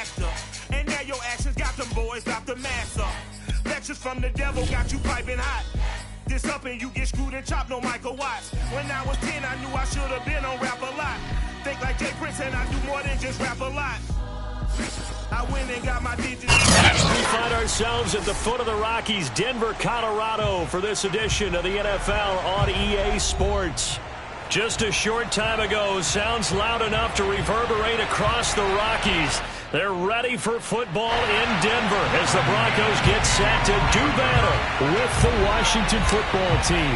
actor. And now your actions got them boys out the master. Lectures from the devil got you piping hot. This up and you get screwed and chopped, no Michael Watts. When I was 10, I knew I should have been on Rap a Lot. Think like Jay Prince and I do more than just rap a lot. I went and got my digits. We find ourselves at the foot of the Rockies, Denver, Colorado, for this edition of the NFL on EA Sports. Just a short time ago, sounds loud enough to reverberate across the Rockies. They're ready for football in Denver as the Broncos get set to do battle with the Washington football team.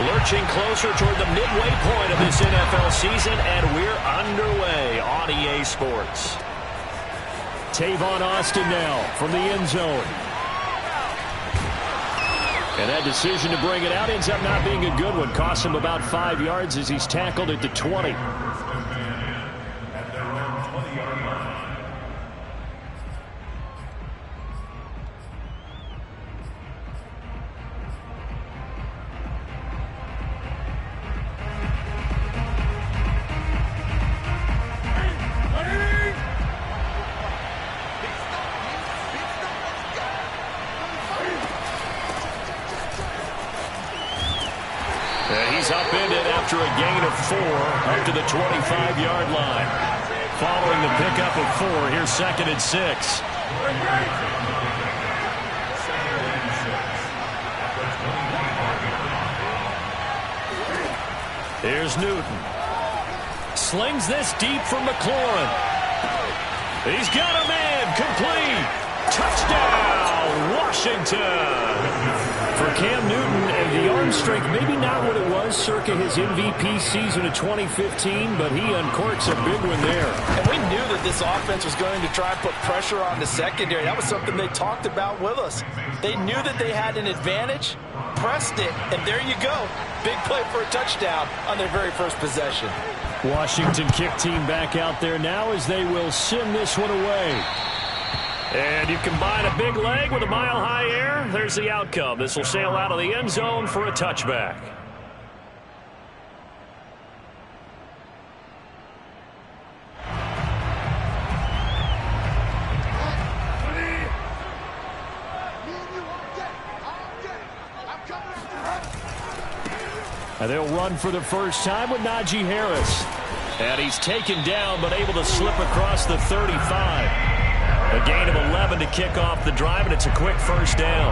Lurching closer toward the midway point of this NFL season, and we're underway on EA Sports. Tavon Austin now from the end zone. And that decision to bring it out ends up not being a good one. Costs him about 5 yards as he's tackled at the 20. He's upended after a gain of 4 up to the 25-yard line. Following the pickup of 4, here's 2nd and 6. Here's Newton. Slings this deep from McLaurin. He's got a man. Complete. Touchdown, Washington. For Cam Newton, the arm strength, maybe not what it was circa his MVP season of 2015, but he uncorks a big one there. And we knew that this offense was going to try and put pressure on the secondary. That was something they talked about with us. They knew that they had an advantage, pressed it, and there you go. Big play for a touchdown on their very first possession. Washington kick team back out there now as they will send this one away. And you combine a big leg with a mile-high air, there's the outcome. This will sail out of the end zone for a touchback. And they'll run for the first time with Najee Harris. And he's taken down but able to slip across the 35. A gain of 11 to kick off the drive, and it's a quick first down.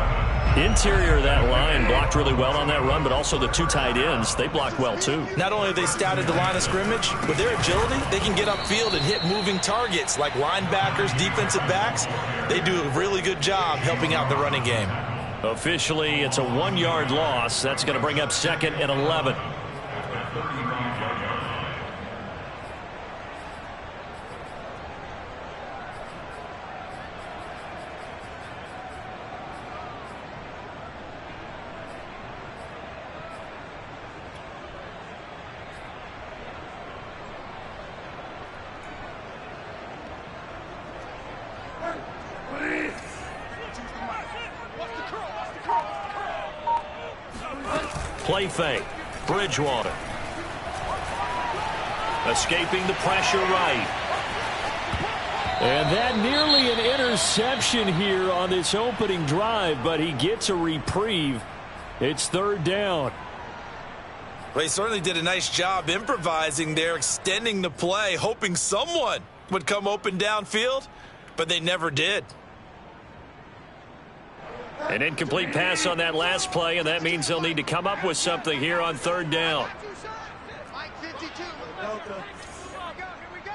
Interior of that line blocked really well on that run, but also the 2 tight ends, they blocked well too. Not only have they scouted the line of scrimmage, with their agility, they can get upfield and hit moving targets like linebackers, defensive backs. They do a really good job helping out the running game. Officially, it's a 1-yard loss. That's going to bring up 2nd and 11. Play fake. Bridgewater. Escaping the pressure right. And that nearly an interception here on this opening drive, but he gets a reprieve. It's 3rd down. Well, he certainly did a nice job improvising there, extending the play, hoping someone would come open downfield, but they never did. An incomplete pass on that last play, and that means they'll need to come up with something here on 3rd down. Mike 52. Here we go.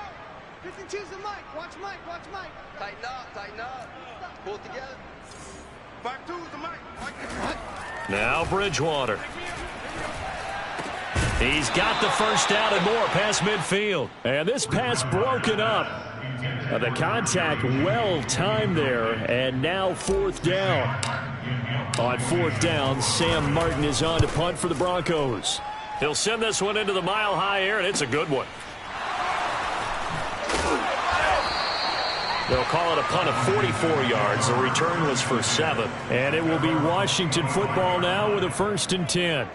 52's the Mike. Watch Mike. Tighten up. Pull it together. 52's the Mike. Now Bridgewater. He's got the first down and more past midfield. And this pass broken up. The contact well timed there, and now 4th down. On 4th down, Sam Martin is on to punt for the Broncos. He'll send this one into the mile-high air, and it's a good one. They'll call it a punt of 44 yards. The return was for 7. And it will be Washington football now with a 1st and 10.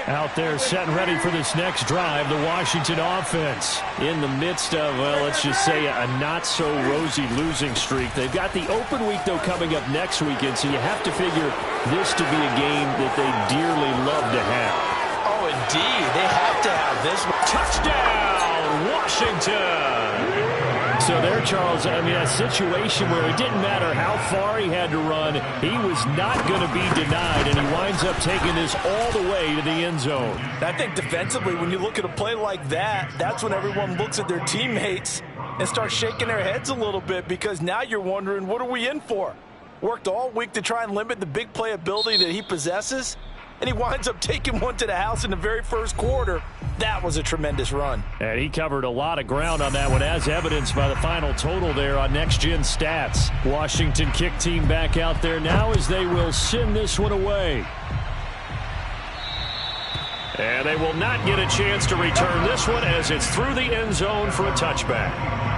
Out there set and ready for this next drive, the Washington offense. In the midst of, well, let's just say a not-so-rosy losing streak. They've got the open week, though, coming up next weekend, so you have to figure this to be a game that they dearly love to have. Oh, indeed. They have to have this one. Touchdown, Washington! So there, Charles, I mean, a situation where it didn't matter how far he had to run, he was not going to be denied, and he winds up taking this all the way to the end zone. I think defensively, when you look at a play like that, that's when everyone looks at their teammates and starts shaking their heads a little bit, because now you're wondering, what are we in for? Worked all week to try and limit the big play ability that he possesses, and he winds up taking one to the house in the very first quarter. That was a tremendous run. And he covered a lot of ground on that one, as evidenced by the final total there on Next Gen Stats. Washington kick team back out there now as they will send this one away. And they will not get a chance to return this one as it's through the end zone for a touchback.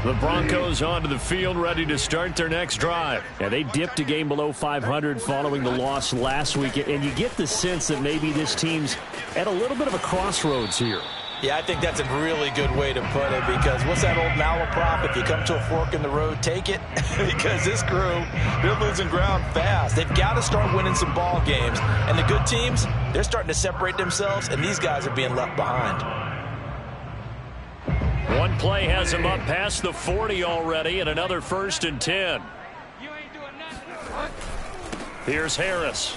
The Broncos onto the field, ready to start their next drive. Yeah, they dipped a game below 500 following the loss last week, and you get the sense that maybe this team's at a little bit of a crossroads here. Yeah, I think that's a really good way to put it, because what's that old malaprop? If you come to a fork in the road, take it. Because this crew, they're losing ground fast. They've got to start winning some ball games. And the good teams, they're starting to separate themselves, and these guys are being left behind. One play has him up past the 40 already, and another 1st and 10. Here's Harris.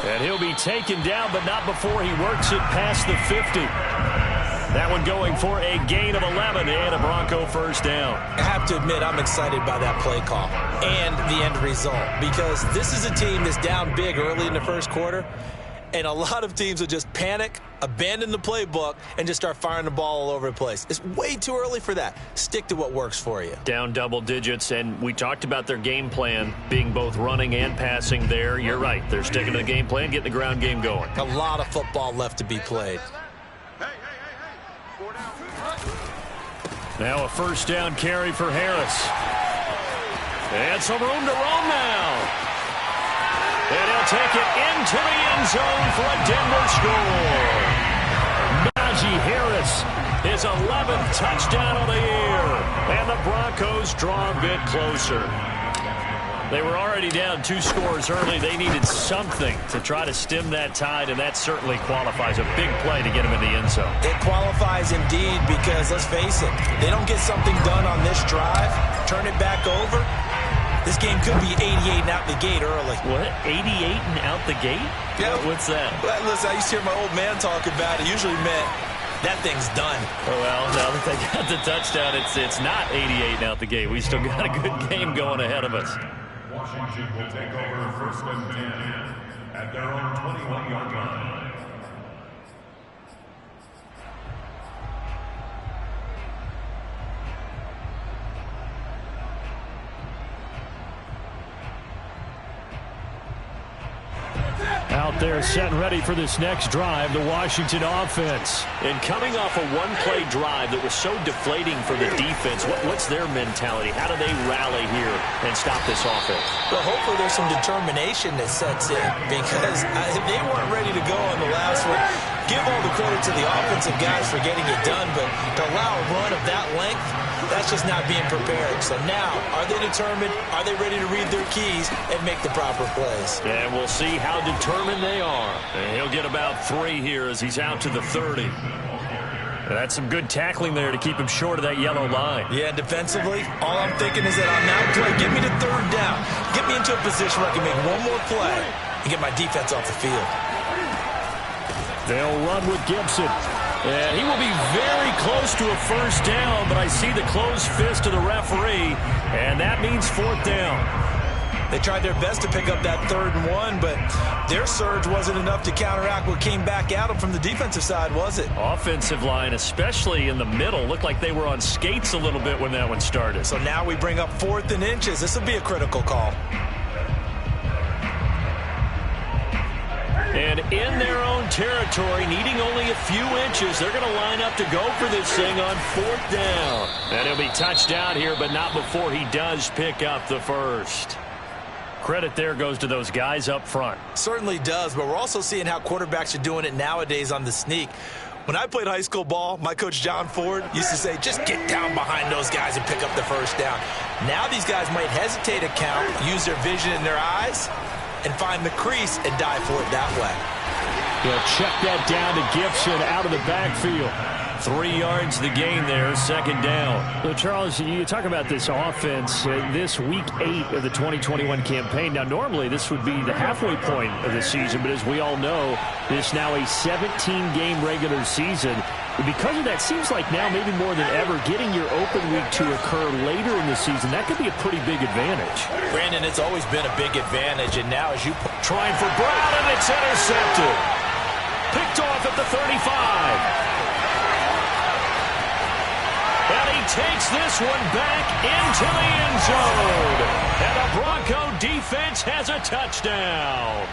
And he'll be taken down, but not before he works it past the 50. That one going for a gain of 11 and a Bronco first down. I have to admit, I'm excited by that play call and the end result, because this is a team that's down big early in the first quarter. And a lot of teams will just panic, abandon the playbook, and just start firing the ball all over the place. It's way too early for that. Stick to what works for you. Down double digits, and we talked about their game plan being both running and passing there. You're right. They're sticking to the game plan, getting the ground game going. A lot of football left to be played. Now a first down carry for Harris. And some room to roam now. And he'll take it into the end zone for a Denver score. Najee Harris, his 11th touchdown of the year. And the Broncos draw a bit closer. They were already down 2 scores early. They needed something to try to stem that tide, and that certainly qualifies. A big play to get him in the end zone. It qualifies indeed, because let's face it, they don't get something done on this drive, turn it back over, this game could be 88 and out the gate early. What? 88 and out the gate? Yeah. What's that? Well, listen, I used to hear my old man talk about it. Usually meant that thing's done. Well, now that they got the touchdown, it's not 88 and out the gate. We still got a good game going ahead of us. Washington will take over 1st and 10 at their own 21-yard line. Out there set and ready for this next drive, the Washington offense. And coming off a one-play drive that was so deflating for the defense, what's their mentality? How do they rally here and stop this offense? Well, hopefully there's some determination that sets in, because they weren't ready to go on the last one. Give all the credit to the offensive guys for getting it done, but to allow a run of that length, that's just not being prepared. So now, are they determined? Are they ready to read their keys and make the proper plays? And we'll see how determined they are. And he'll get about 3 here as he's out to the 30. That's some good tackling there to keep him short of that yellow line. Yeah, defensively, all I'm thinking is that on that play, get me to 3rd down. Get me into a position where I can make one more play and get my defense off the field. They'll run with Gibson. And he will be very close to a first down, but I see the closed fist of the referee, and that means 4th down. They tried their best to pick up that 3rd and 1, but their surge wasn't enough to counteract what came back at them from the defensive side, was it? Offensive line, especially in the middle, looked like they were on skates a little bit when that one started. So now we bring up 4th and inches. This will be a critical call. And in their own territory, needing only a few inches, they're going to line up to go for this thing on 4th down. And he'll be touched out here, but not before he does pick up the first. Credit there goes to those guys up front. Certainly does, but we're also seeing how quarterbacks are doing it nowadays on the sneak. When I played high school ball, my coach John Ford used to say, just get down behind those guys and pick up the first down. Now these guys might hesitate to count, use their vision in their eyes, and find the crease and dive for it that way. He'll check that down to Gibson out of the backfield. 3 yards the gain there, second down. So, Charles, you talk about this offense, this week 8 of the 2021 campaign. Now, normally this would be the halfway point of the season, but as we all know, this now a 17-game regular season. Because of that, seems like now maybe more than ever, getting your open week to occur later in the season, that could be a pretty big advantage. Brandon, it's always been a big advantage, and now as you... Trying for Brown, and it's intercepted. Picked off at the 35. And he takes this one back into the end zone. And the Bronco defense has a touchdown.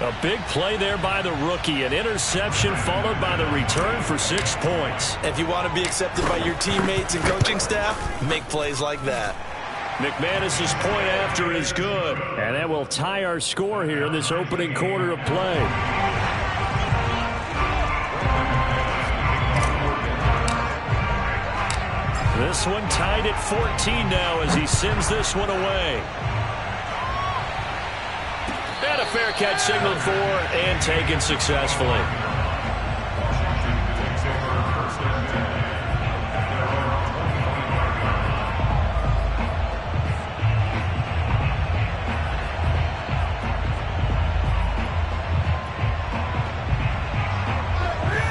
A big play there by the rookie. An interception followed by the return for 6 points. If you want to be accepted by your teammates and coaching staff, make plays like that. McManus's point after is good. And that will tie our score here in this opening quarter of play. This one tied at 14 now as he sends this one away. And a fair catch signaled for and taken successfully.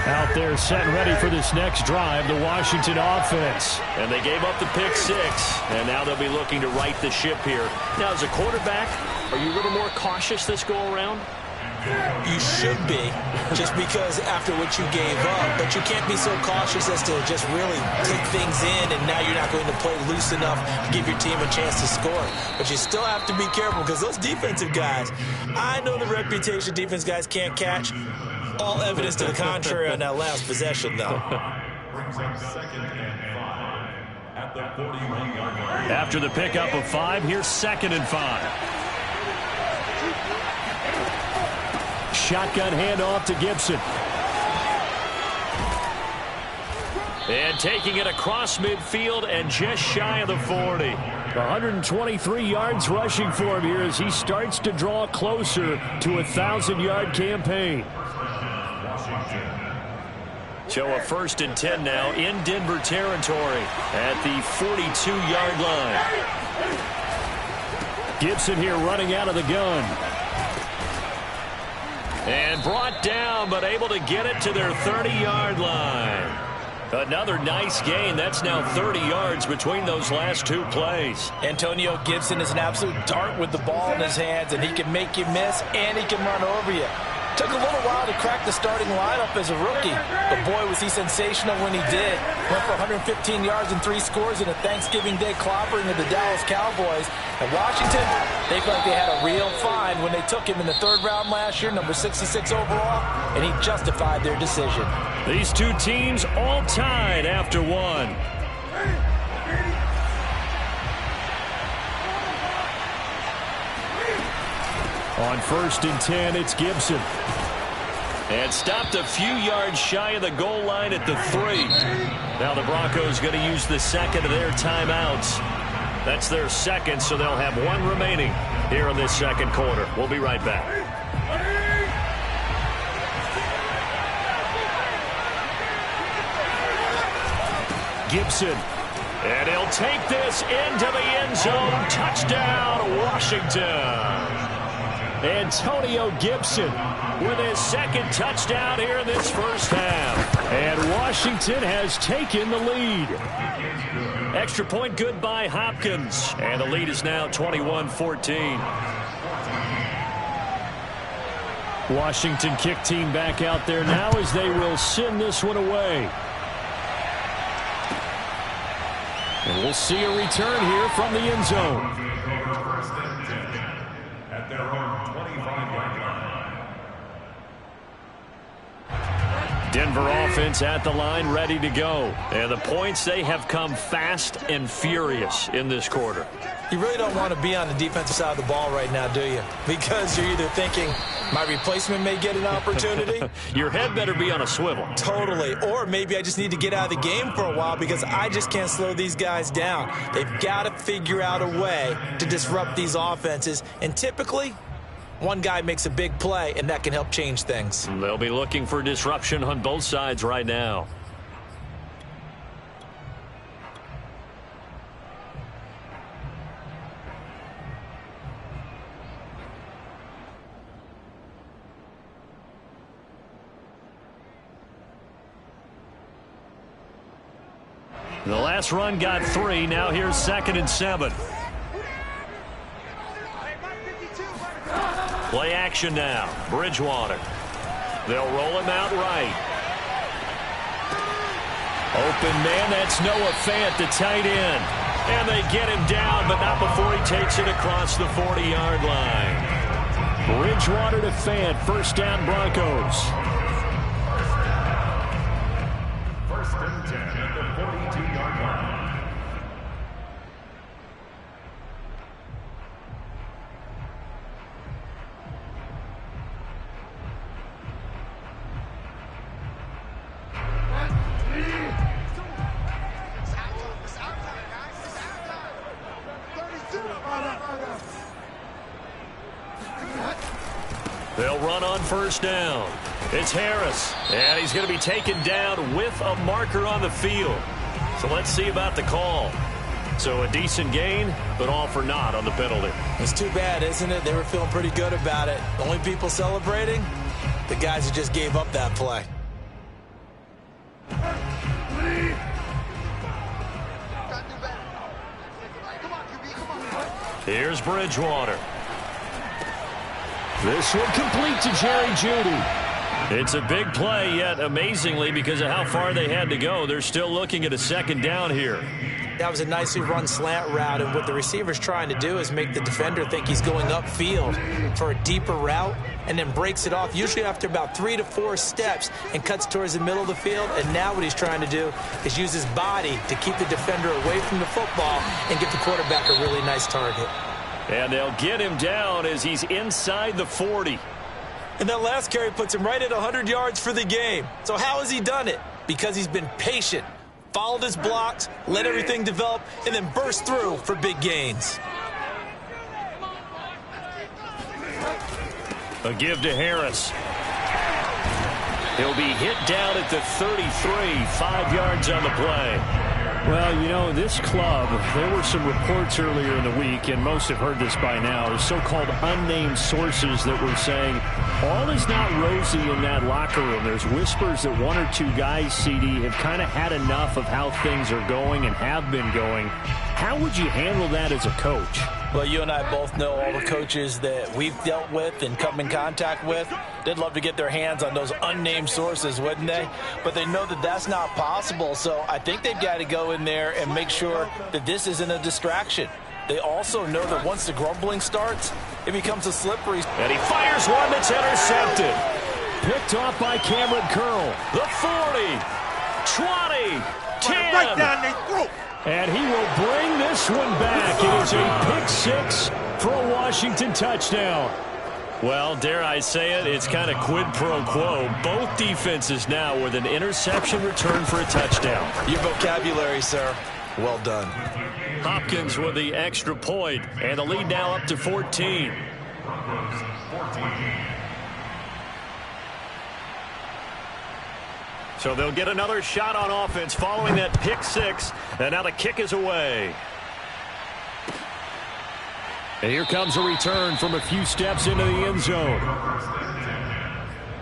Out there set and ready for this next drive, the Washington offense. And they gave up the pick 6, and now they'll be looking to right the ship here. Now, as a quarterback, are you a little more cautious this go-around? You should be, just because after what you gave up. But you can't be so cautious as to just really take things in, and now you're not going to play loose enough to give your team a chance to score. But you still have to be careful, because those defensive guys, I know the reputation defense guys can't catch. All evidence to the contrary on that last possession, though. After the pickup of 5, here's 2nd and 5. Shotgun handoff to Gibson. And taking it across midfield and just shy of the 40. 123 yards rushing for him here as he starts to draw closer to a 1,000-yard campaign. So a 1st and 10 now in Denver territory at the 42-yard line. Gibson here running out of the gun. And brought down, but able to get it to their 30-yard line. Another nice gain. That's now 30 yards between those last 2 plays. Antonio Gibson is an absolute dart with the ball in his hands, and he can make you miss, and he can run over you. Took a little while to crack the starting lineup as a rookie, but boy, was he sensational when he did. Went for 115 yards and 3 scores in a Thanksgiving Day clobbering of the Dallas Cowboys. And Washington, they felt like they had a real find when they took him in the 3rd round last year, number 66 overall, and he justified their decision. These 2 teams all tied after 1. On 1st and 10, it's Gibson. And stopped a few yards shy of the goal line at the 3. Now the Broncos going to use the 2nd of their timeouts. That's their 2nd, so they'll have 1 remaining here in this 2nd quarter. We'll be right back. Gibson. And he'll take this into the end zone. Touchdown, Washington. Antonio Gibson with his 2nd touchdown here in this 1st half. And Washington has taken the lead. Extra point good by Hopkins. And the lead is now 21-14. Washington kick team back out there now as they will send this one away. And we'll see a return here from the end zone. Denver offense at the line, ready to go. And the points, they have come fast and furious in this quarter. You really don't want to be on the defensive side of the ball right now, do you? Because you're either thinking, my replacement may get an opportunity. Your head better be on a swivel. Totally. Or maybe I just need to get out of the game for a while because I just can't slow these guys down. They've got to figure out a way to disrupt these offenses. And typically, one guy makes a big play, and that can help change things. They'll be looking for disruption on both sides right now. The last run got 3. Now here's 2nd and 7. Play action now. Bridgewater. They'll roll him out right. Open man, that's Noah Fant, the tight end. And they get him down, but not before he takes it across the 40-yard line. Bridgewater to Fant. First down, Broncos. First and 10 at the 42-yard line. They'll run on first down. It's Harris, and he's going to be taken down with a marker on the field. So let's see about the call. So a decent gain, but all for naught on the penalty. It's too bad, isn't it? They were feeling pretty good about it. The only people celebrating, the guys who just gave up that play. Here's Bridgewater. This one complete to Jerry Jeudy. It's a big play, yet amazingly, because of how far they had to go, they're still looking at a second down here. That was a nicely run slant route, and what the receiver's trying to do is make the defender think he's going upfield for a deeper route and then breaks it off, usually after about 3 to 4 steps, and cuts towards the middle of the field. And now what he's trying to do is use his body to keep the defender away from the football and give the quarterback a really nice target. And they'll get him down as he's inside the 40. And that last carry puts him right at 100 yards for the game. So how has he done it? Because he's been patient, followed his blocks, let everything develop, and then burst through for big gains. A give to Harris. He'll be hit down at the 33, 5 yards on the play. Well, you know, this club, there were some reports earlier in the week, and most have heard this by now, the so-called unnamed sources that were saying all is not rosy in that locker room. There's whispers that 1 or 2 guys, CD, have kind of had enough of how things are going and have been going. How would you handle that as a coach? Well, you and I both know all the coaches that we've dealt with and come in contact with. They'd love to get their hands on those unnamed sources, wouldn't they? But they know that that's not possible, so I think they've got to go in there and make sure that this isn't a distraction. They also know that once the grumbling starts, it becomes a slippery. And he fires one that's intercepted. Picked off by Cameron Curl. The 40, 20, 10. Right down their throat. And he will bring this one back. It is a pick 6 for a Washington touchdown. Well, dare I say it, it's kind of quid pro quo. Both defenses now with an interception return for a touchdown. Your vocabulary, sir. Well done. Hopkins with the extra point, and the lead now up to 14. So they'll get another shot on offense following that pick 6, and now the kick is away. And here comes a return from a few steps into the end zone.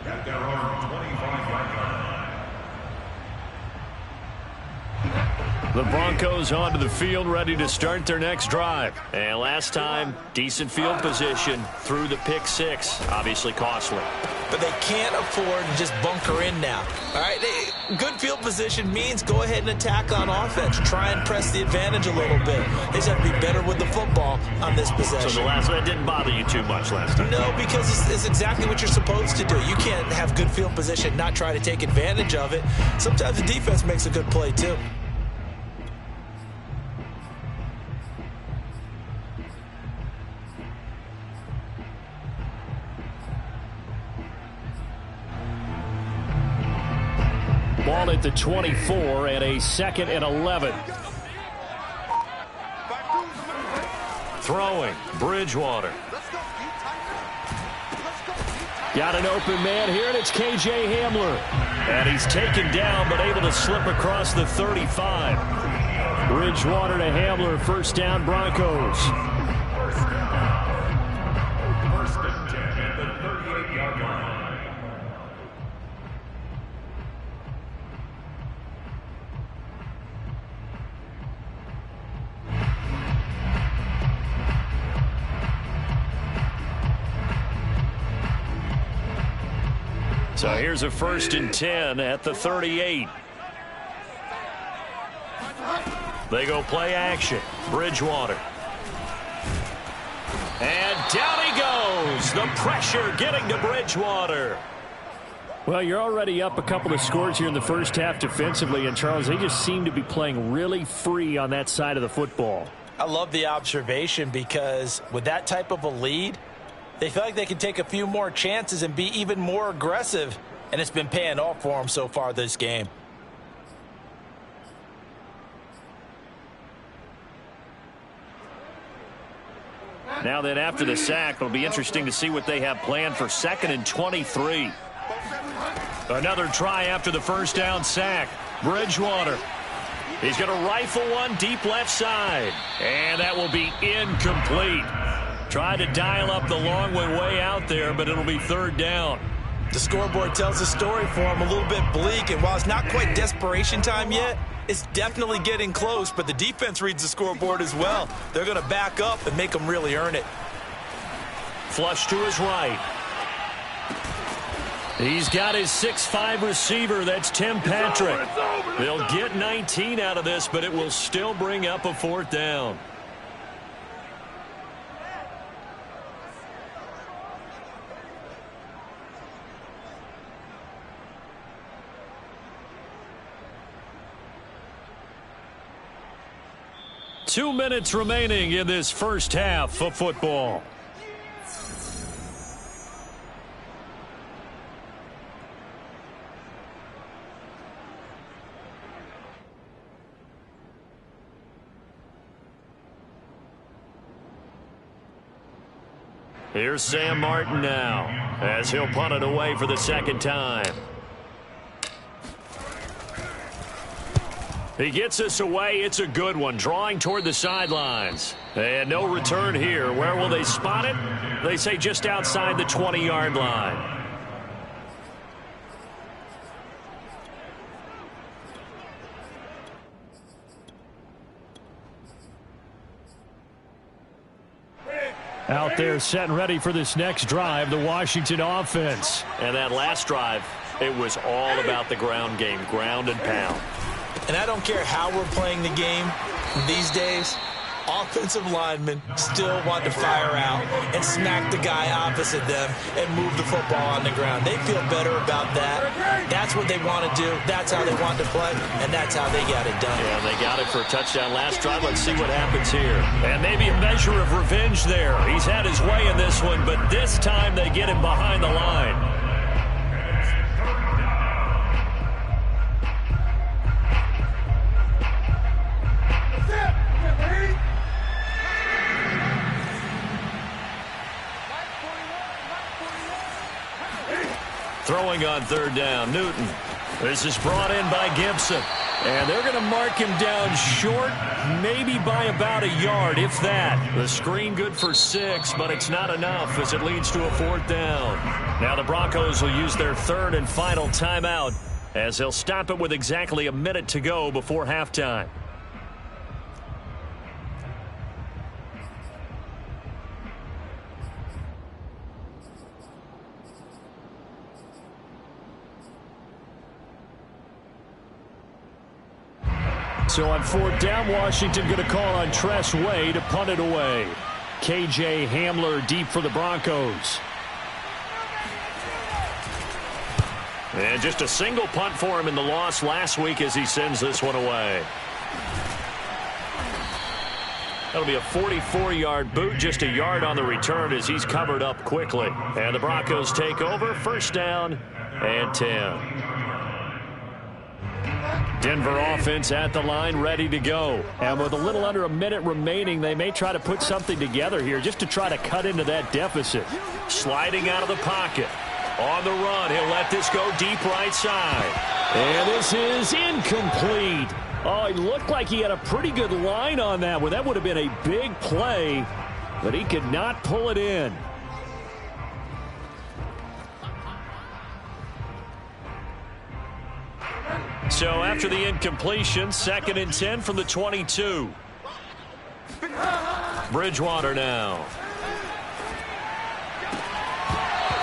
At their own 25-yard line. The Broncos onto the field, ready to start their next drive. And last time, decent field position through the pick 6. Obviously costly. but they can't afford to just bunker in now. All right, good field position means go ahead and attack on offense. Try and press the advantage a little bit. They just have to be better with the football on this possession. So the last one didn't bother you too much last time? No, because it's exactly what you're supposed to do. You can't have good field position, not try to take advantage of it. Sometimes the defense makes a good play too. Ball at the 24 and a 2nd and 11. Throwing, Bridgewater. Got an open man here, and it's K.J. Hamler. And he's taken down, but able to slip across the 35. Bridgewater to Hamler, first down Broncos. First and 10 at the 38-yard line. So here's a 1st and 10 at the 38. They go play action. Bridgewater. And down he goes. The pressure getting to Bridgewater. Well, you're already up a couple of scores here in the first half defensively, and Charles, they just seem to be playing really free on that side of the football. I love the observation because with that type of a lead, they feel like they can take a few more chances and be even more aggressive, and it's been paying off for them so far this game. Now then, after the sack, it'll be interesting to see what they have planned for 2nd and 23. Another try after the first down sack. Bridgewater. He's going to rifle one deep left side. And that will be incomplete. Tried to dial up the long way out there, but it'll be 3rd down. The scoreboard tells the story for him, a little bit bleak, and while it's not quite desperation time yet, it's definitely getting close, but the defense reads the scoreboard as well. They're going to back up and make them really earn it. Flush to his right. He's got his 6'5" receiver. That's Tim Patrick. They'll get 19 out of this, but it will still bring up a 4th down. Two minutes remaining in this first half of football. Here's Sam Martin now as he'll punt it away for the 2nd time. He gets us away. It's a good one. Drawing toward the sidelines. And no return here. Where will they spot it? They say just outside the 20-yard line. Out there set and ready for this next drive, the Washington offense. And that last drive, it was all about the ground game, ground and pound. And I don't care how we're playing the game these days, offensive linemen still want to fire out and smack the guy opposite them and move the football on the ground. They feel better about that. That's what they want to do. That's how they want to play, and that's how they got it done. Yeah, they got it for a touchdown last drive. Let's see what happens here. And maybe a measure of revenge there. He's had his way in this one, but this time they get him behind the line. Throwing on 3rd down, Newton. This is brought in by Gibson. And they're going to mark him down short, maybe by about a yard, if that. The screen good for 6, but it's not enough as it leads to a 4th down. Now the Broncos will use their 3rd and final timeout as they'll stop it with exactly a minute to go before halftime. So on fourth down, Washington going to call on Tress Way to punt it away. KJ Hamler deep for the Broncos. And just a single punt for him in the loss last week as he sends this one away. That'll be a 44-yard boot, just a yard on the return as he's covered up quickly. And the Broncos take over, first down and 10. Denver offense at the line, ready to go. And with a little under a minute remaining, they may try to put something together here just to try to cut into that deficit. Sliding out of the pocket. On the run, he'll let this go deep right side. And this is incomplete. Oh, it looked like he had a pretty good line on that one. That would have been a big play, but he could not pull it in. So after the incompletion, 2nd and 10 from the 22. Bridgewater now.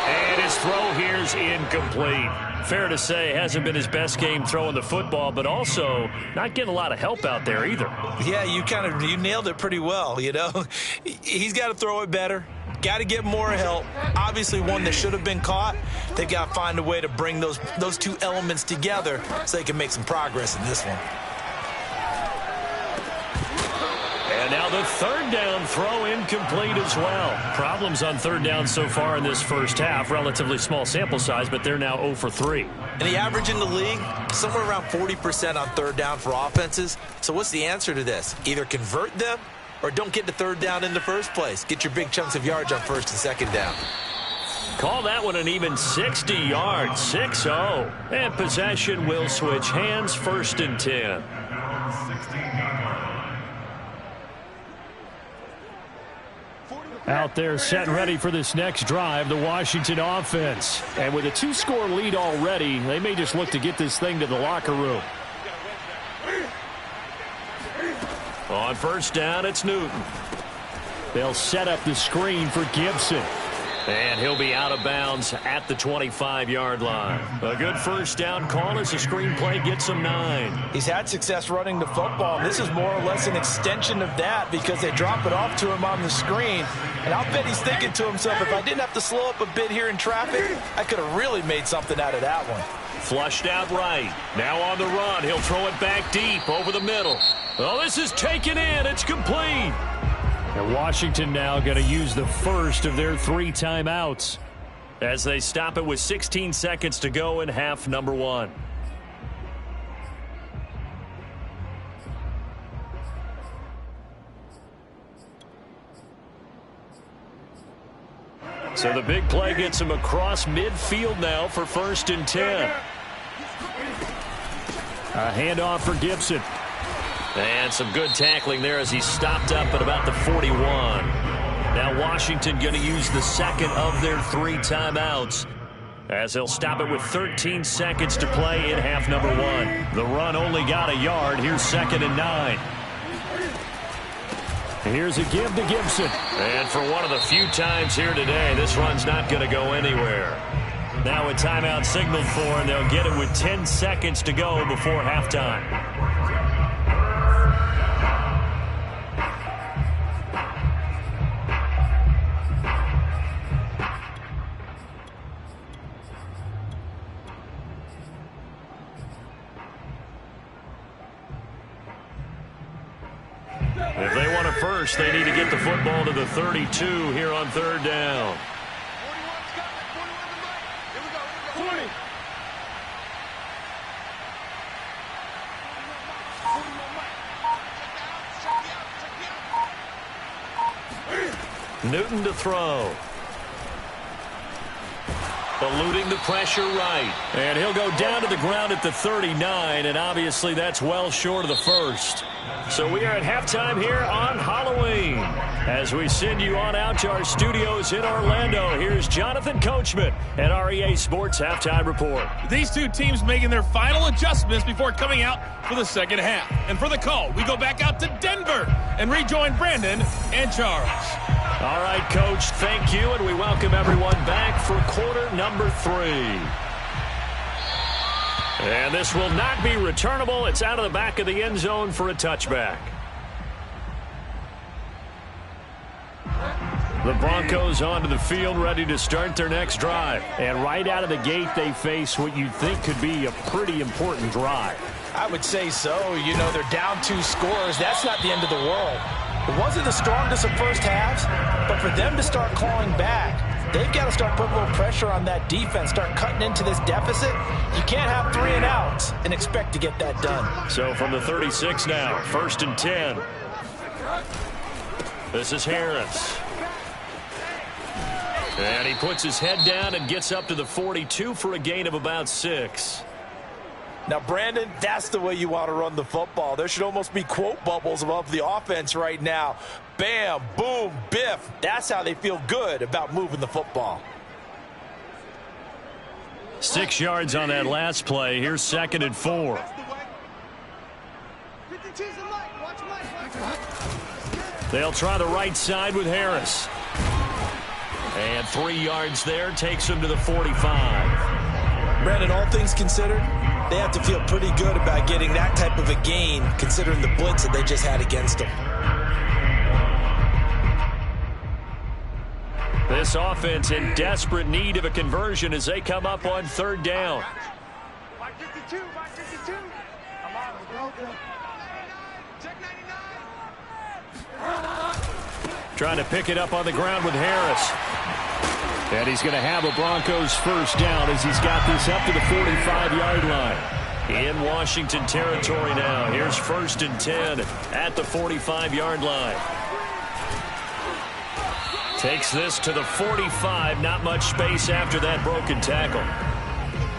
And his throw here's incomplete. Fair to say, hasn't been his best game throwing the football, but also not getting a lot of help out there either. Yeah, you nailed it pretty well, you know. He's got to throw it better. Got to get more help. Obviously one that should have been caught. They've got to find a way to bring those two elements together so they can make some progress in this one. And now the third down throw incomplete as well. Problems on third down so far in this first half. Relatively small sample size, but they're now 0 for 3. And the average in the league, somewhere around 40% on third down for offenses. So what's the answer to this? Either convert them or don't get to third down in the first place. Get your big chunks of yards on first and second down. Call that one an even 60 yards, 6-0. And possession will switch hands, 1st and 10. Out there set and ready for this next drive, the Washington offense. And with a 2-score lead already, they may just look to get this thing to the locker room. On first down, it's Newton. They'll set up the screen for Gibson. And he'll be out of bounds at the 25-yard line. A good first down call as the screenplay gets him 9. He's had success running the football, and this is more or less an extension of that because they drop it off to him on the screen. And I'll bet he's thinking to himself, if I didn't have to slow up a bit here in traffic, I could have really made something out of that one. Flushed out right. Now on the run. He'll throw it back deep over the middle. Oh, this is taken in. It's complete. And Washington now going to use the first of their 3 timeouts as they stop it with 16 seconds to go in half number 1. So the big play gets him across midfield now for 1st and 10. A handoff for Gibson. And some good tackling there as he stopped up at about the 41. Now Washington going to use the second of their 3 timeouts as they'll stop it with 13 seconds to play in half number 1. The run only got a yard. Here's 2nd and 9. And here's a give to Gibson. And for one of the few times here today, this run's not going to go anywhere. Now a timeout signaled for, and they'll get it with 10 seconds to go before halftime. If they want a first, they need to get the football to the 32 here on third down. 20. Newton to throw. Eluding the pressure right. And he'll go down to the ground at the 39, and obviously that's well short of the first. So we are at halftime here on Halloween. As we send you on out to our studios in Orlando, here's Jonathan Coachman at REA Sports Halftime Report. These two teams making their final adjustments before coming out for the second half. And for the call, we go back out to Denver and rejoin Brandon and Charles. All right, Coach, thank you, and we welcome everyone back for quarter number 3. And this will not be returnable. It's out of the back of the end zone for a touchback. The Broncos onto the field, ready to start their next drive. And right out of the gate, they face what you'd think could be a pretty important drive. I would say so. You know, they're down 2 scores. That's not the end of the world. It wasn't the strongest of first halves, but for them to start clawing back, they've got to start putting a little pressure on that defense, start cutting into this deficit. You can't have 3 and outs and expect to get that done. So from the 36 now, 1st and 10. This is Harris. And he puts his head down and gets up to the 42 for a gain of about 6. Now, Brandon, that's the way you want to run the football. There should almost be quote bubbles above the offense right now. Bam, boom, biff. That's how they feel good about moving the football. 6 yards on that last play. Here's 2nd and 4. They'll try the right side with Harris. And 3 yards there takes him to the 45. Brandon, all things considered, they have to feel pretty good about getting that type of a gain considering the blitz that they just had against them. This offense in desperate need of a conversion as they come up on 3rd down. Mike 52, Mike 52. I'm on. Check 99. Trying to pick it up on the ground with Harris. And he's going to have a Broncos 1st down as he's got this up to the 45-yard line. In Washington territory now. Here's 1st and 10 at the 45-yard line. Takes this to the 45. Not much space after that broken tackle.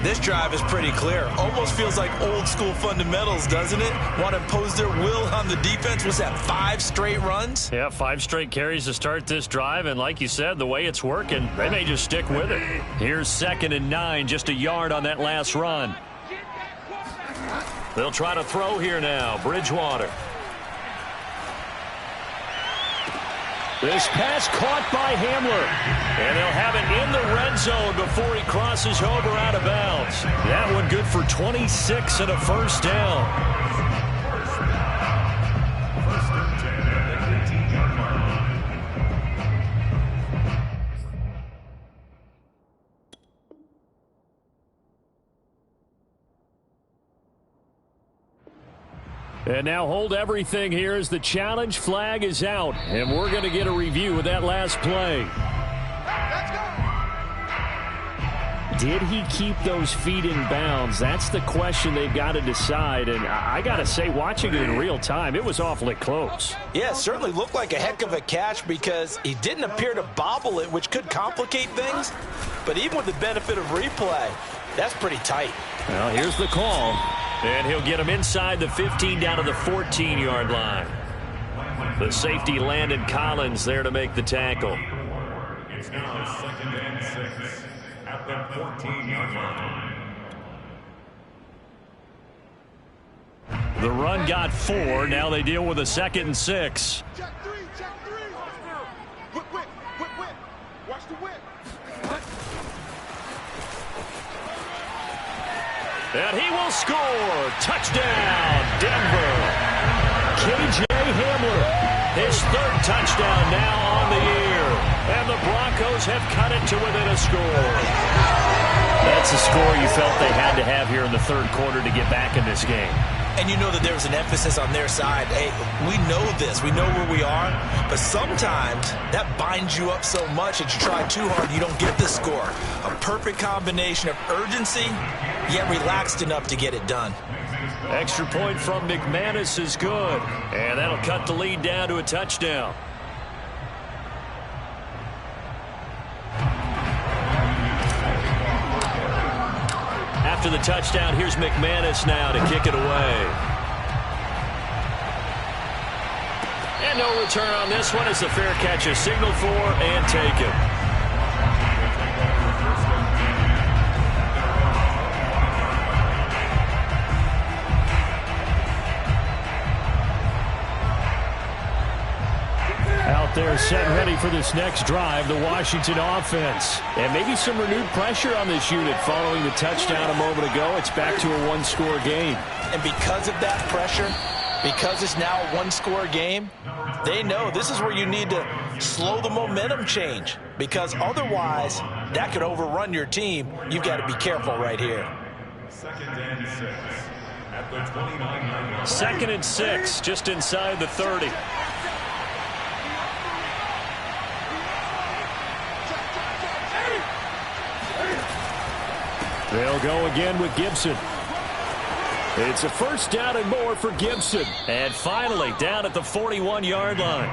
This drive is pretty clear. Almost feels like old school fundamentals, doesn't it? Want to impose their will on the defense. Was that 5 straight runs? Yeah, 5 straight carries to start this drive. And like you said, the way it's working, they may just stick with it. Here's 2nd and 9, just a yard on that last run. They'll try to throw here now. Bridgewater. This pass caught by Hamler. And they'll have it in the red zone before he crosses over out of bounds. That one good for 26 and a 1st down. And now hold everything here as the challenge flag is out. And we're going to get a review of that last play. Did he keep those feet in bounds? That's the question they've got to decide. And I got to say, watching it in real time, it was awfully close. Yeah, it certainly looked like a heck of a catch because he didn't appear to bobble it, which could complicate things. But even with the benefit of replay, that's pretty tight. Well, here's the call. And he'll get him inside the 15 down to the 14-yard line. The safety Landon Collins there to make the tackle. It's now 2nd and 6 at the 14-yard line. The run got 4. Now they deal with a 2nd and 6. Check 3, check 3. Whip, whip, whip, whip. Watch the whip. And he will score. Touchdown, Denver. KJ Hamler, his 3rd touchdown now on the year. And the Broncos have cut it to within a score. That's a score you felt they had to have here in the 3rd quarter to get back in this game. And you know that there was an emphasis on their side. Hey, we know this. We know where we are. But sometimes that binds you up so much that you try too hard, you don't get the score. A perfect combination of urgency, yet relaxed enough to get it done. Extra point from McManus is good. And that'll cut the lead down to a touchdown. After the touchdown, here's McManus now to kick it away. And no return on this one as the fair catch is signaled for and taken. Out there set ready for this next drive, the Washington offense. And maybe some renewed pressure on this unit following the touchdown a moment ago. It's back to a one-score game. And because of that pressure, because it's now a one-score game, they know this is where you need to slow the momentum change, because otherwise that could overrun your team. You've got to be careful right here. 2nd and 6 at the 29-yard line. 2nd and 6, just inside the 30. They'll go again with Gibson. It's a first down and more for Gibson. And finally down at the 41-yard line.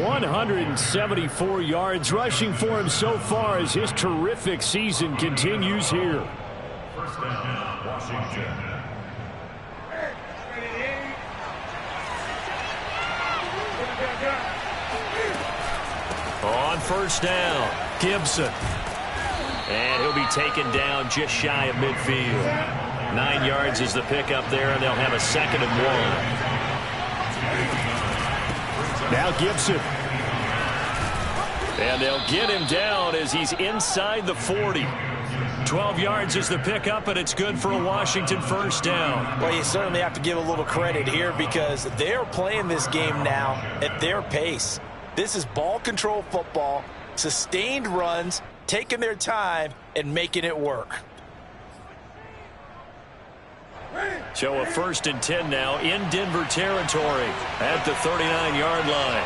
174 yards rushing for him so far as his terrific season continues here. First down, Washington. On first down, Gibson. And he'll be taken down just shy of midfield. 9 yards is the pickup there, and they'll have a 2nd and 1. Now Gibson. And they'll get him down as he's inside the 40. 12 yards is the pickup, and it's good for a Washington first down. Well, you certainly have to give a little credit here because they're playing this game now at their pace. This is ball control football, sustained runs, taking their time and making it work. So a 1st and 10 now in Denver territory at the 39-yard line.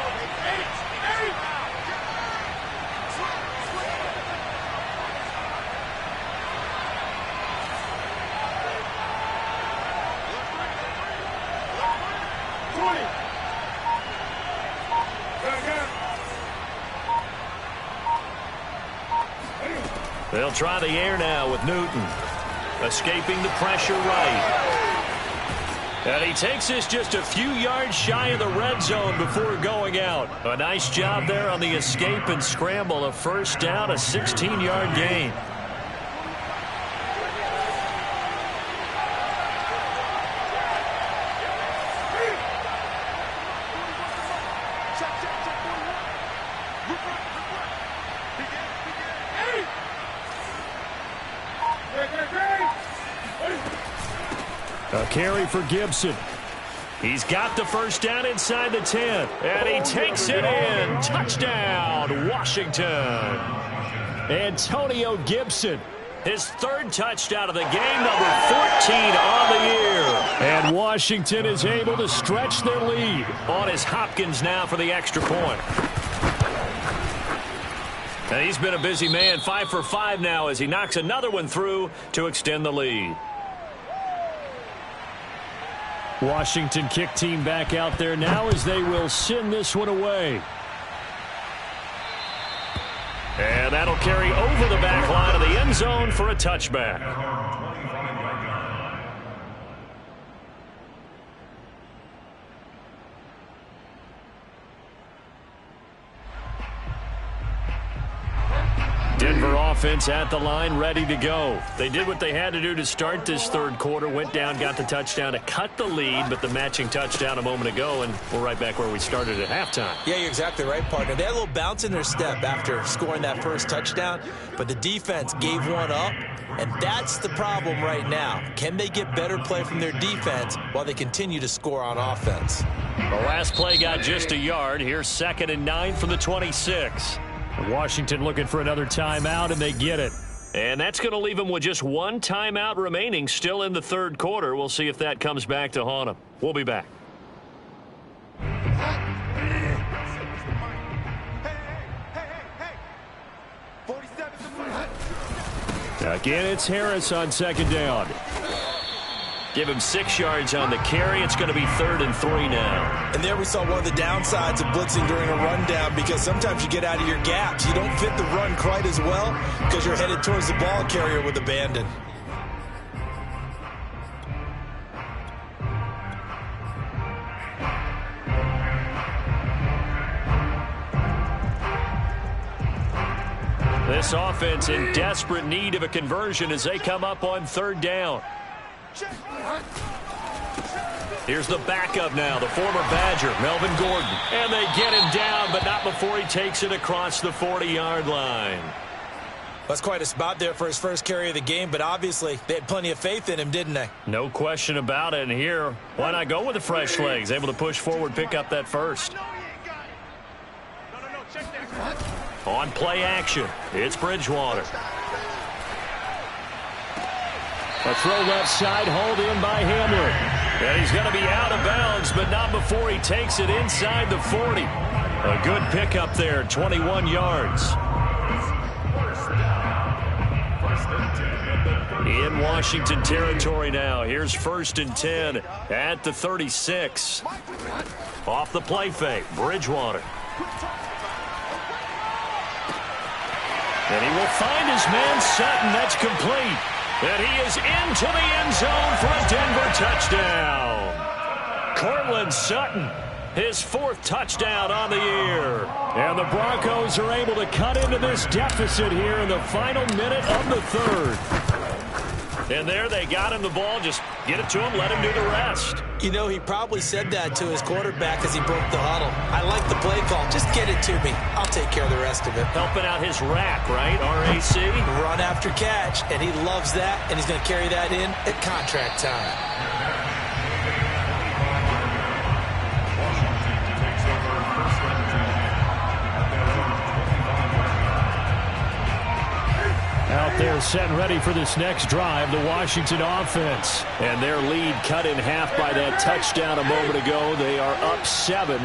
They'll try the air now with Newton. Escaping the pressure right. And he takes this just a few yards shy of the red zone before going out. A nice job there on the escape and scramble. A first down, a 16-yard gain. A carry for Gibson. He's got the first down inside the 10. And he takes it in. Touchdown, Washington. Antonio Gibson. His 3rd touchdown of the game, number 14 on the year. And Washington is able to stretch their lead. On his Hopkins now for the extra point. And he's been a busy man, 5 for 5 now as he knocks another one through to extend the lead. Washington kick team back out there now as they will send this one away. And that'll carry over the back line of the end zone for a touchback. Denver offense at the line, ready to go. They did what they had to do to start this 3rd quarter, went down, got the touchdown to cut the lead, but the matching touchdown a moment ago, and we're right back where we started at halftime. Yeah, you're exactly right, partner. They had a little bounce in their step after scoring that first touchdown, but the defense gave one up, and that's the problem right now. Can they get better play from their defense while they continue to score on offense? The last play got just a yard. Here's 2nd and 9 from the 26. Washington looking for another timeout, and they get it. And that's going to leave them with just one timeout remaining still in the 3rd quarter. We'll see if that comes back to haunt them. We'll be back. Again, it's Harris on 2nd down. Give him 6 yards on the carry. It's going to be 3rd and 3 now. And there we saw one of the downsides of blitzing during a rundown, because sometimes you get out of your gaps. You don't fit the run quite as well because you're headed towards the ball carrier with abandon. This offense in desperate need of a conversion as they come up on 3rd down. Here's the backup now, the former Badger, Melvin Gordon. And they get him down, but not before he takes it across the 40-yard line. That's quite a spot there for his first carry of the game, but obviously they had plenty of faith in him, didn't they? No question about it. And here, why not go with the fresh legs? Able to push forward, pick up that first. On play action, it's Bridgewater. A throw left side, hauled in by Hamler. And he's going to be out of bounds, but not before he takes it inside the 40. A good pickup there, 21 yards. In Washington territory now. Here's 1st and 10 at the 36. Off the play fake, Bridgewater. And he will find his man Sutton. That's complete. And he is into the end zone for a Denver touchdown. Cortland Sutton, his 4th touchdown on the year. And the Broncos are able to cut into this deficit here in the final minute of the 3rd. And there they got him the ball. Just get it to him, let him do the rest. You know, he probably said that to his quarterback as he broke the huddle. I like the play call. Just get it to me. I'll take care of the rest of it. Helping out his rack, right? R-A-C? Run after catch, and he loves that, and he's going to carry that in at contract time. Out there set and ready for this next drive, the Washington offense. And their lead cut in half by that touchdown a moment ago. They are up 7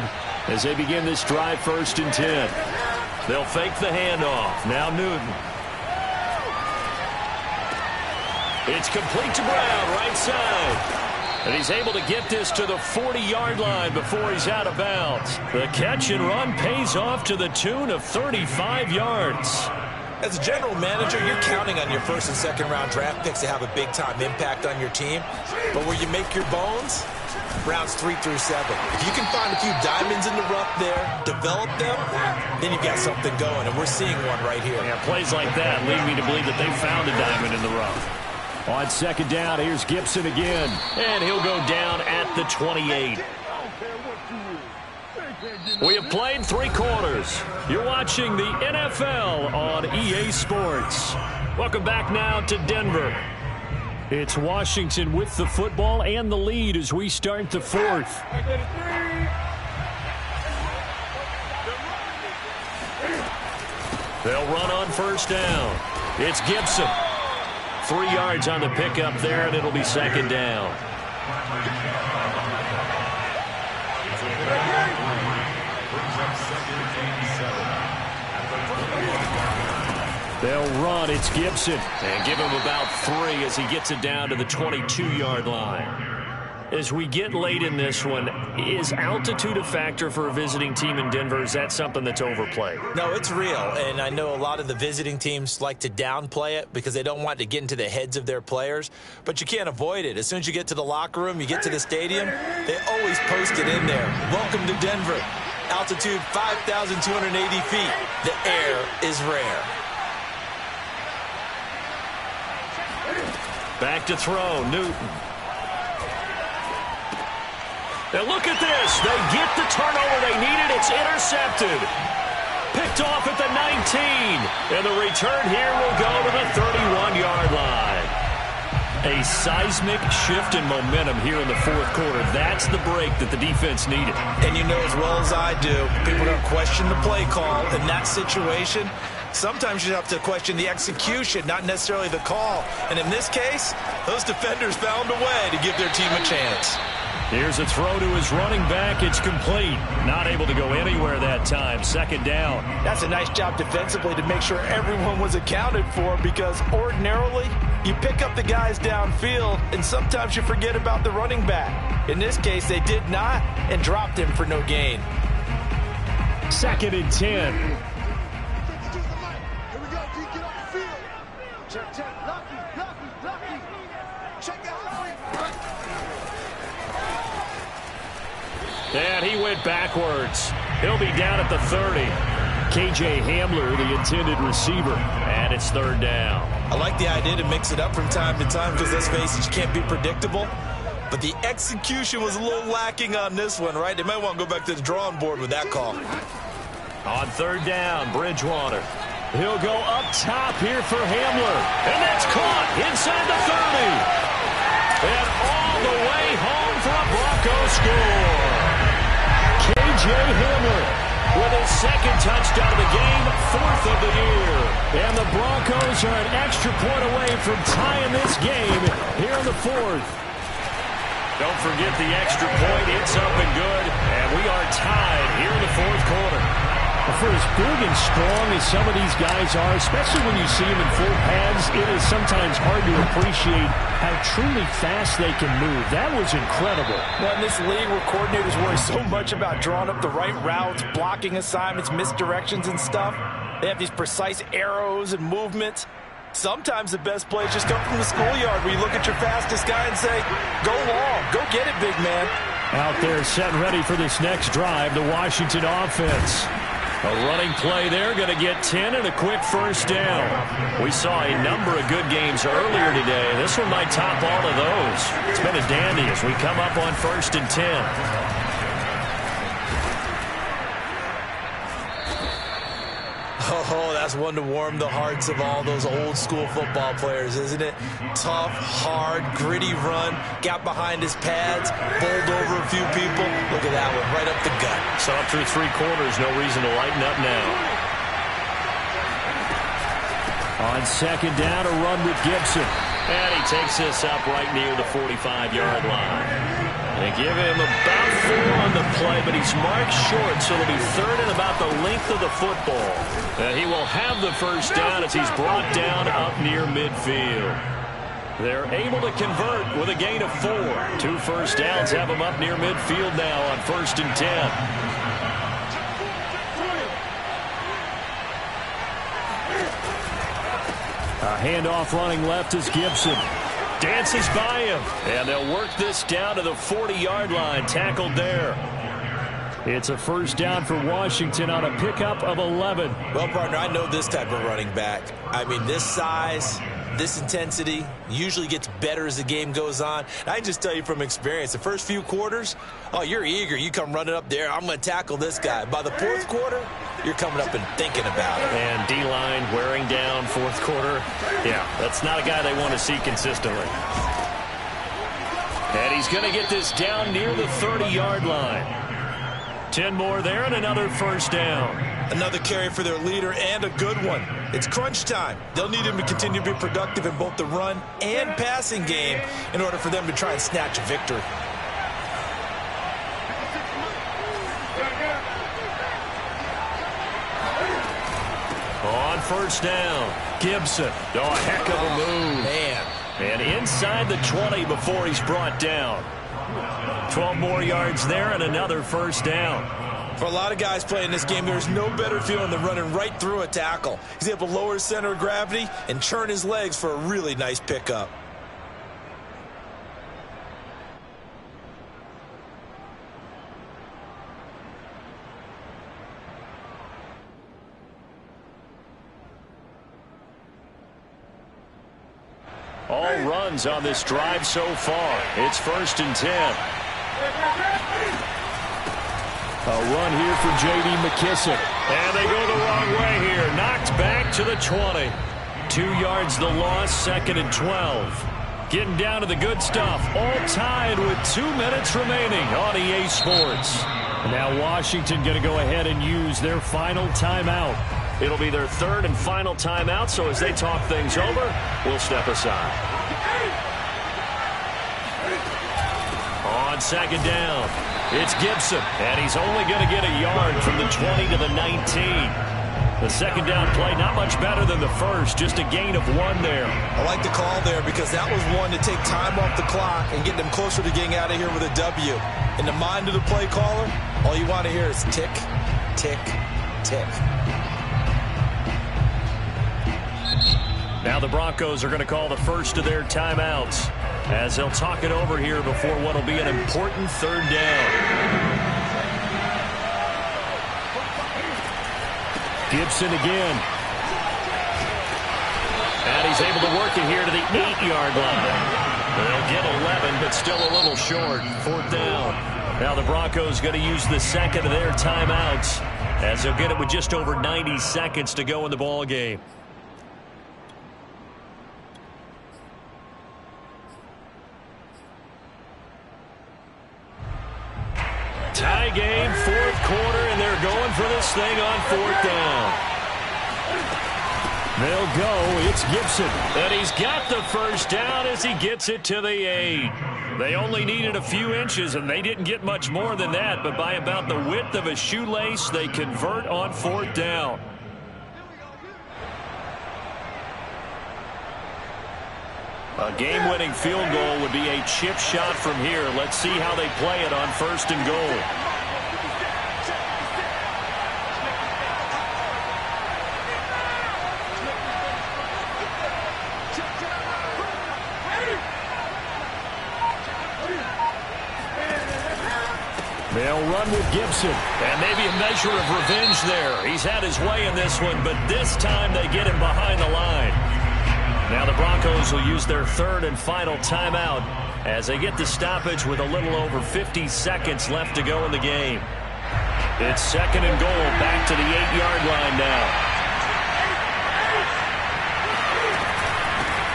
as they begin this drive, 1st and 10. They'll fake the handoff. Now Newton. It's complete to Brown, right side. And he's able to get this to the 40-yard line before he's out of bounds. The catch and run pays off to the tune of 35 yards. As a general manager, you're counting on your 1st and 2nd round draft picks to have a big-time impact on your team. But where you make your bones, rounds 3 through 7. If you can find a few diamonds in the rough there, develop them, then you've got something going. And we're seeing one right here. Yeah, plays like that lead me to believe that they found a diamond in the rough. On 2nd down, here's Gibson again. And he'll go down at the 28. We have played 3 quarters. You're watching the NFL on EA Sports. Welcome back now to Denver. It's Washington with the football and the lead as we start the 4th. They'll run on 1st down. It's Gibson. 3 yards on the pickup there, and it'll be 2nd down. They'll run. It's Gibson. And give him about 3 as he gets it down to the 22-yard line. As we get late in this one, is altitude a factor for a visiting team in Denver? Is that something that's overplayed? No, it's real. And I know a lot of the visiting teams like to downplay it because they don't want to get into the heads of their players. But you can't avoid it. As soon as you get to the locker room, you get to the stadium, they always post it in there. Welcome to Denver. Altitude 5,280 feet. The air is rare. Back to throw, Newton. Now look at this. They get the turnover they needed. It's intercepted. Picked off at the 19. And the return here will go to the 31-yard line. A seismic shift in momentum here in the 4th quarter. That's the break that the defense needed. And you know as well as I do, people are going to question the play call in that situation. Sometimes you have to question the execution, not necessarily the call. And in this case, those defenders found a way to give their team a chance. Here's a throw to his running back. It's complete. Not able to go anywhere that time. 2nd down. That's a nice job defensively to make sure everyone was accounted for, because ordinarily you pick up the guys downfield and sometimes you forget about the running back. In this case, they did not and dropped him for no gain. 2nd and 10. And he went backwards. He'll be down at the 30. KJ Hamler, the intended receiver. And it's 3rd down. I like the idea to mix it up from time to time because, let's face it, you can't be predictable. but the execution was a little lacking on this one, right? They might want to go back to the drawing board with that call. On third down, Bridgewater. He'll go up top here for Hamler. And that's caught inside the 30. And all the way home for a Broncos score. K.J. Hamler with his second touchdown of the game, 4th of the year. And the Broncos are an extra point away from tying this game here in the 4th. Don't forget the extra point. It's up and good. And we are tied here in the 4th quarter. For as big and strong as some of these guys are, especially when you see them in full pads, it is sometimes hard to appreciate how truly fast they can move. That was incredible. Well, in this league where coordinators worry so much about drawing up the right routes, blocking assignments, misdirections and stuff, they have these precise arrows and movements. Sometimes the best plays just come from the schoolyard where you look at your fastest guy and say, go long, go get it, big man. Out there set ready for this next drive, the Washington offense. A running play there, going to get 10 and a quick first down. We saw a number of good games earlier today. This one might top all of those. It's been a dandy as we come up on 1st and 10. Oh, that's one to warm the hearts of all those old school football players, isn't it? Tough, hard, gritty run, got behind his pads, bowled over a few people. Look at that one, right up the gut. So through 3 quarters, no reason to lighten up now. On second down, a run with Gibson. And he takes this up right near the 45-yard line. They give him about 4 on the play, but he's marked short, so it'll be 3rd and about the length of the football. And he will have the first down as he's brought down up near midfield. They're able to convert with a gain of 4. 2 first downs have him up near midfield now on 1st and 10. A handoff running left is Gibson. Dances by him, and they'll work this down to the 40-yard line. Tackled there. It's a first down for Washington on a pickup of 11. Well, partner, I know this type of running back. I mean, this size, this intensity usually gets better as the game goes on. And I can just tell you from experience, the first few quarters, oh, you're eager. You come running up there, I'm going to tackle this guy. By the 4th quarter, you're coming up and thinking about it. And D-line wearing down 4th quarter. Yeah, that's not a guy they want to see consistently. And he's going to get this down near the 30-yard line. 10 more there and another first down. Another carry for their leader and a good one. It's crunch time. They'll need him to continue to be productive in both the run and passing game in order for them to try and snatch a victory. On first down, Gibson. Oh, a heck of a move. Man. And inside the 20 before he's brought down. 12 more yards there and another first down. For a lot of guys playing this game, there's no better feeling than running right through a tackle. He's able to lower his center of gravity and churn his legs for a really nice pickup. All runs on this drive so far. It's 1st and 10. A run here for J.D. McKissick. And they go the wrong way here. Knocked back to the 20. 2 yards the loss, 2nd and 12. Getting down to the good stuff. All tied with 2 minutes remaining on EA Sports. Now Washington going to go ahead and use their final timeout. It'll be their 3rd and final timeout, so as they talk things over, we'll step aside. On second down, it's Gibson, and he's only going to get a yard from the 20 to the 19. The second down play, not much better than the first, just a gain of 1 there. I like the call there because that was one to take time off the clock and get them closer to getting out of here with a W. In the mind of the play caller, all you want to hear is tick, tick, tick. Now the Broncos are going to call the first of their timeouts as they'll talk it over here before what will be an important 3rd down. Gibson again. And he's able to work it here to the 8-yard line. They'll get 11, but still a little short. 4th down. Now the Broncos going to use the second of their timeouts as they'll get it with just over 90 seconds to go in the ball game. Tie game, 4th quarter, and they're going for this thing on 4th down. They'll go. It's Gibson. And he's got the first down as he gets it to the 8. They only needed a few inches, and they didn't get much more than that. But by about the width of a shoelace, they convert on 4th down. A game-winning field goal would be a chip shot from here. Let's see how they play it on 1st and goal. They'll run with Gibson. And maybe a measure of revenge there. He's had his way in this one, but this time they get him behind the line. Now the Broncos will use their 3rd and final timeout as they get the stoppage with a little over 50 seconds left to go in the game. It's 2nd and goal, back to the 8-yard line now.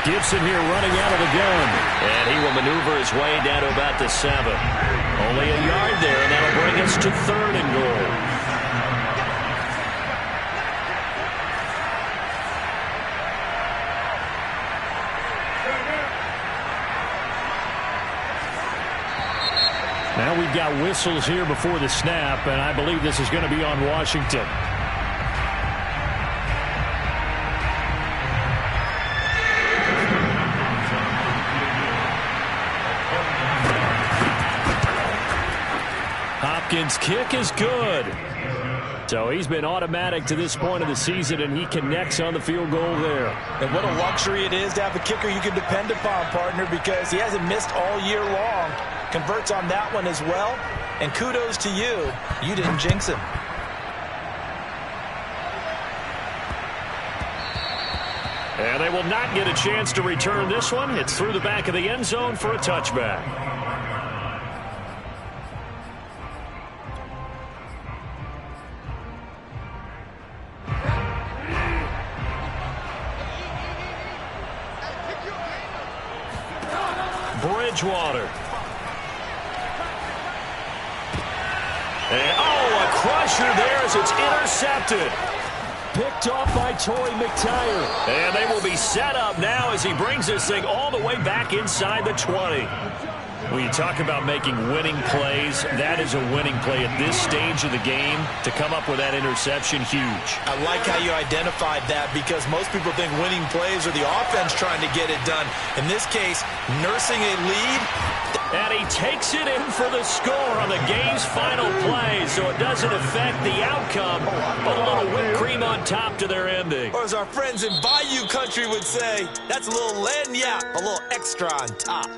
Gibson here running out of the gun. And he will maneuver his way down to about the 7. Only a yard there, and that'll bring us to 3rd and goal. Now we've got whistles here before the snap, and I believe this is going to be on Washington. Hopkins' kick is good. So he's been automatic to this point of the season, and he connects on the field goal there. And what a luxury it is to have a kicker you can depend upon, partner, because he hasn't missed all year long. Converts on that one as well. And kudos to you. You didn't jinx him. And they will not get a chance to return this one. It's through the back of the end zone for a touchback. Bridgewater. And, a crusher there as it's intercepted. Picked off by Torrey McTyer. And they will be set up now as he brings this thing all the way back inside the 20. When you talk about making winning plays, that is a winning play at this stage of the game. To come up with that interception, huge. I like how you identified that, because most people think winning plays are the offense trying to get it done. In this case, nursing a lead. And he takes it in for the score on the game's final play, so it doesn't affect the outcome, but a little whipped cream on top to their ending. Or as our friends in Bayou Country would say, that's a little lagniappe, a little extra on top.